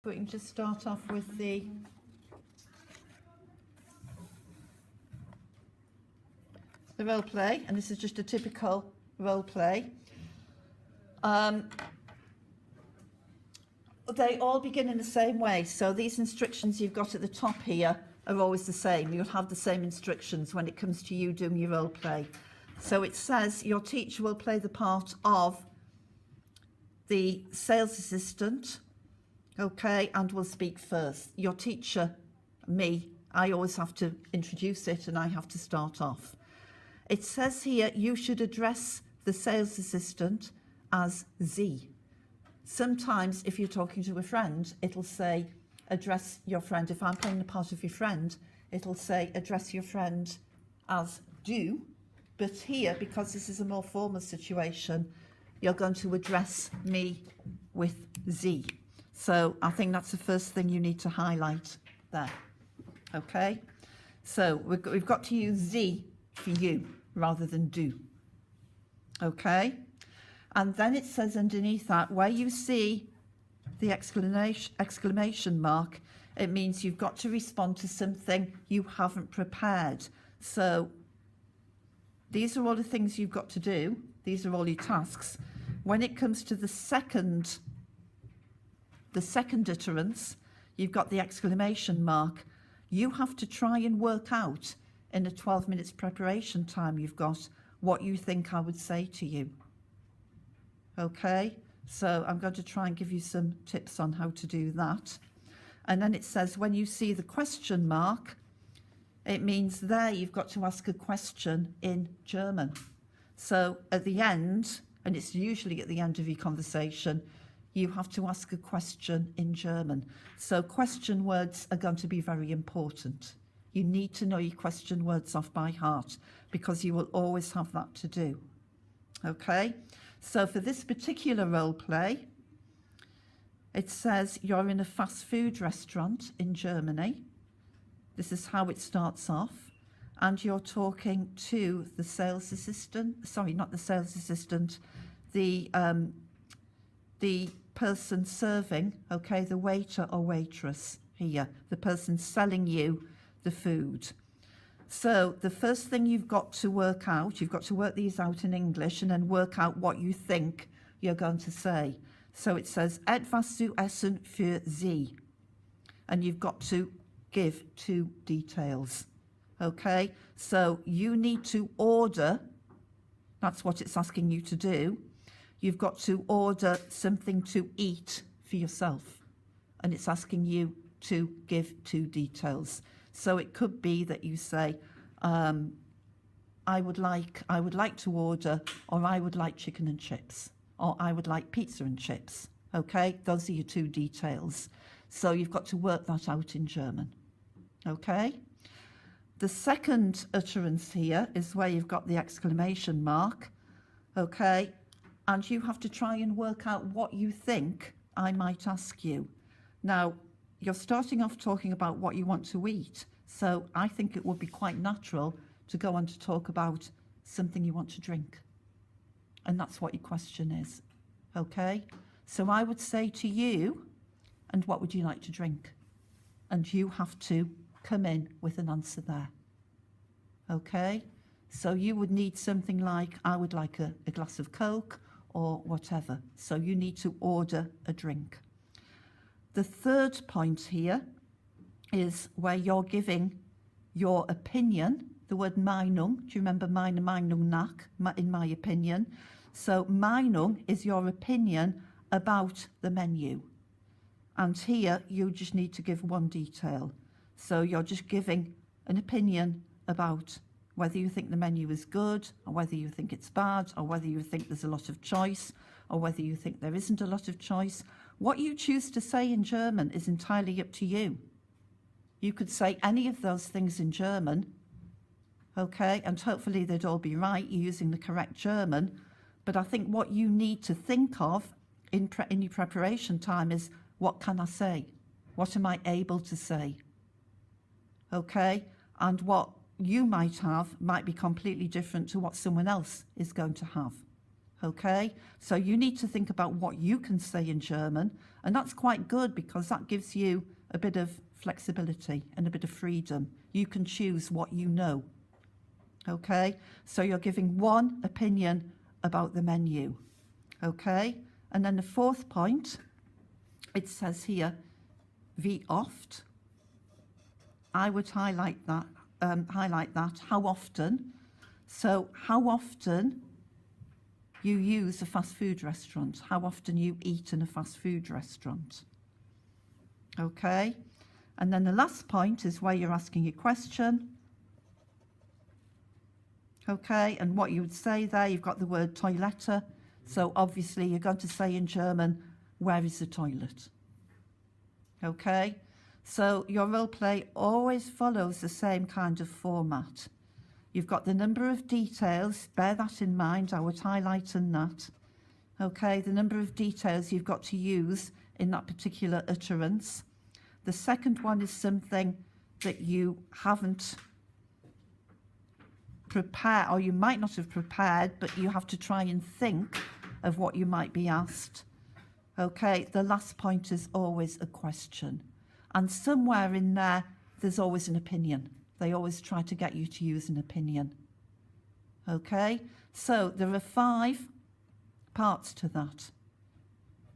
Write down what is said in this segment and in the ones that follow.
We can just start off with the role play, and this is just a typical role play. They all begin in the same way, so these instructions you've got at the top here are always the same. You'll have the same instructions when it comes to you doing your role play. So it says your teacher will play the part of the sales assistant, okay, and will speak first. Your teacher, me, I always have to introduce it and I have to start off. It says here you should address the sales assistant as Z. Sometimes if you're talking to a friend, it'll say address your friend. If I'm playing the part of your friend, it'll say address your friend as do. But here, because this is a more formal situation, you're going to address me with Z. So I think that's the first thing you need to highlight there. Okay? So we've got to use Z for you rather than do. Okay? And then it says underneath that, where you see the exclamation mark, it means you've got to respond to something you haven't prepared. So these are all the things you've got to do. These are all your tasks. When it comes to the second utterance, you've got the exclamation mark. You have to try and work out in the 12 minutes preparation time you've got what you think I would say to you. Okay, so I'm going to try and give you some tips on how to do that. And then it says when you see the question mark, it means there you've got to ask a question in German. So at the end, and it's usually at the end of your conversation, you have to ask a question in German. So question words are going to be very important. You need to know your question words off by heart because you will always have that to do. Okay? So for this particular role play, it says you're in a fast food restaurant in Germany. This is how it starts off. And you're talking to the sales assistant, sorry, not the sales assistant, the person serving, okay, the waiter or waitress here, the person selling you the food. So the first thing you've got to work out, you've got to work these out in English and then work out what you think you're going to say. So it says, etwas zu essen für Sie. And you've got to give two details. Okay, so you need to order, that's what it's asking you to do. You've got to order something to eat for yourself. And it's asking you to give two details. So it could be that you say, I would like to order, or I would like chicken and chips, or I would like pizza and chips. Okay, those are your two details. So you've got to work that out in German. Okay. The second utterance here is where you've got the exclamation mark. Okay. And you have to try and work out what you think I might ask you. Now, you're starting off talking about what you want to eat. So I think it would be quite natural to go on to talk about something you want to drink. And that's what your question is. Okay? So I would say to you, and what would you like to drink? And you have to come in with an answer there. Okay? So you would need something like, I would like a glass of Coke or whatever. So you need to order a drink. The third point here is where you're giving your opinion, the word Meinung. Do you remember meine Meinung nach, in my opinion? So Meinung is your opinion about the menu. And here you just need to give one detail. So you're just giving an opinion about whether you think the menu is good, or whether you think it's bad, or whether you think there's a lot of choice, or whether you think there isn't a lot of choice. What you choose to say in German is entirely up to you. You could say any of those things in German, okay, and hopefully they'd all be right, you're using the correct German. But I think what you need to think of in your preparation time is, what can I say? What am I able to say? Okay, and what you might have might be completely different to what someone else is going to have. Okay, so you need to think about what you can say in German, and that's quite good because that gives you a bit of flexibility and a bit of freedom. You can choose what you know. Okay, so you're giving one opinion about the menu. Okay, and then the fourth point, it says here, wie oft. I would highlight that, how often. So how often you use a fast food restaurant, how often you eat in a fast food restaurant. Okay, and then the last point is where you're asking a question. Okay, and what you would say there, you've got the word Toilette. So obviously you're going to say in German, where is the toilet? Okay, so your role play always follows the same kind of format. You've got the number of details, bear that in mind, I would highlight on that. Okay, the number of details you've got to use in that particular utterance. The second one is something that you haven't prepared, or you might not have prepared, but you have to try and think of what you might be asked. Okay, the last point is always a question. And somewhere in there, there's always an opinion. They always try to get you to use an opinion. Okay, so there are 5 parts to that.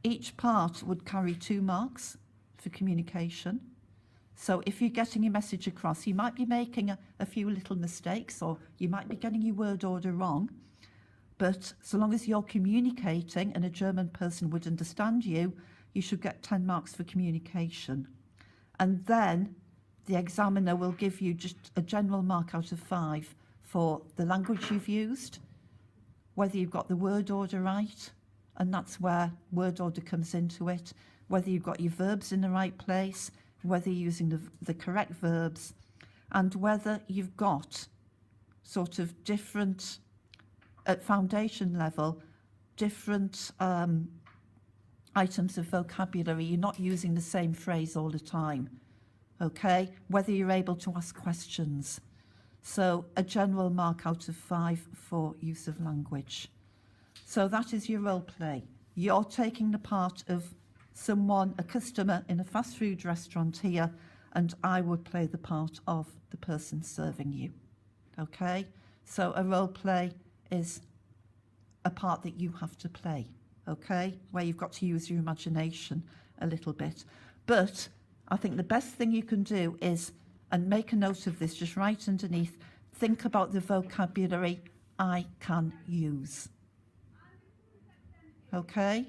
Each part would carry 2 marks for communication. So if you're getting your message across, you might be making a few little mistakes, or you might be getting your word order wrong. But so long as you're communicating and a German person would understand you, you should get 10 marks for communication. And then the examiner will give you just a general mark out of 5 for the language you've used, whether you've got the word order right, and that's where word order comes into it, whether you've got your verbs in the right place, whether you're using the correct verbs, and whether you've got sort of different, at foundation level, different items of vocabulary. You're not using the same phrase all the time, okay? Whether you're able to ask questions. So a general mark out of 5 for use of language. So that is your role play. You're taking the part of someone, a customer in a fast food restaurant here, and I would play the part of the person serving you, okay? So a role play is a part that you have to play, okay? Where you've got to use your imagination a little bit. But I think the best thing you can do is, and make a note of this just right underneath, think about the vocabulary I can use, okay?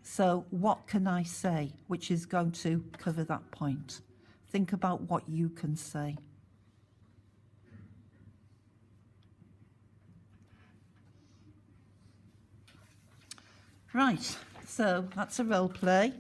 So what can I say, which is going to cover that point. Think about what you can say. Right, so that's a role play.